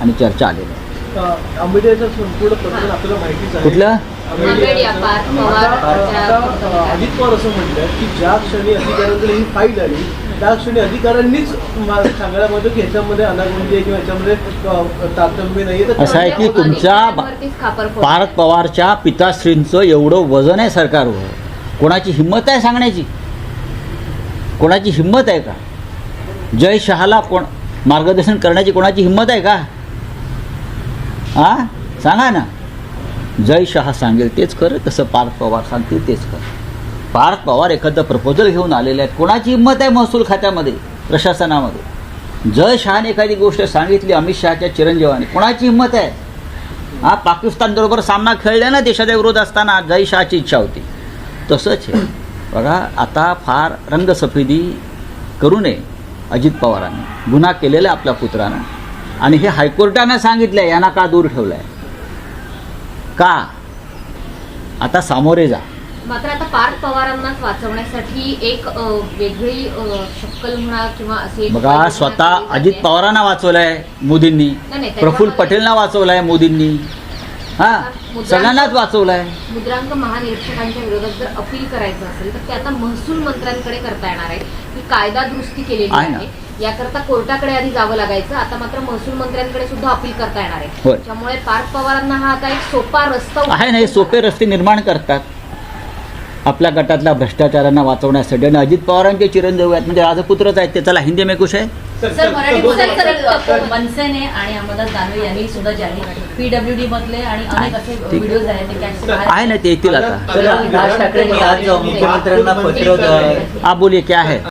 आणि चर्चा आलेल्या आहेत. आंबेडकरचं संपूर्ण प्रकरण आपल्याला माहितीच आहे. कुठलं? अजित पवार असं म्हटलं की ज्या क्षणी अधिकाऱ्यांकडे ही फाईल आली त्या क्षणी अधिकाऱ्यांनीच सांगायला की ह्याच्यामध्ये अनागोंदी आहे किंवा ह्याच्यामध्ये तारतम्य नाही. असं आहे की तुमच्या पार्थ पवारच्या पिताश्रींचं एवढं वजन आहे सरकारवर, कोणाची हिंमत आहे सांगण्याची? कोणाची हिंमत आहे का? जय शहाला कोण मार्गदर्शन करण्याची कोणाची हिंमत आहे का? हां सांगा ना. जय शहा सांगेल तेच कर, तसं पार्थ पवार सांगतील तेच कर. पार्थ पवार एखादं प्रपोजल घेऊन आलेले आहेत. कोणाची हिंमत आहे महसूल खात्यामध्ये, प्रशासनामध्ये? जय शहाने एखादी गोष्ट सांगितली अमित शहाच्या चिरंजीवाने, कोणाची हिंमत आहे? हां पाकिस्तानबरोबर सामना खेळला ना देशाच्या विरोध असताना, जय शहाची इच्छा होती. तसंच आहे बघा. आता फार रंगसफेदी करू नये अजित पवारांनी. गुन्हा केलेला आपल्या पुत्रानं आणि हे हायकोर्टानं सांगितलं आहे, यांना का दूर ठेवलं आहे का? आता सामोरे जा. मात्र आता पार्थ पवारांनाच वाचवण्यासाठी एक वेगळी शक्कल म्हणा किंवा असे बघा, स्वतः अजित पवारांना वाचवलंय मोदींनी, प्रफुल्ल पटेलना वाचवलंय मोदींनी, हां सगळ्यांनाच वाचवलंय. मुद्रांक महानिरीक्षकांच्या विरोधात जर अपील करायचं असेल तर ते आता महसूल मंत्र्यांकडे करता येणार आहे. ही कायदा दुरुस्ती केलेली आहे, याकरता कोर्टाकडे आधी जावं लागायचं. आता मात्र महसूल मंत्र्यांकडे सुद्धा अपील करता येणार आहे. त्यामुळे पार्थ पवारांना हा आता एक सोपा रस्ता आहे ना. हे सोपे रस्ते निर्माण करतात आपल्या गटातल्या भ्रष्टाचारांना वाचवण्यासाठी. आणि अजित पवारांचे चिरंजीव आहेत म्हणजे राजपुत्रच आहेत ते. चला हिंदी में कुछ आहे. सर मनसेने आणि अंबादास दानवे यांनी सुद्धा जाहीर PWD मधले आणि अनेक असे व्हिडिओज आहेत आहे ना, ते येतील आता. राज ठाकरेंनी आज मुख्यमंत्र्यांना पत्र आप बोलिए क्या है?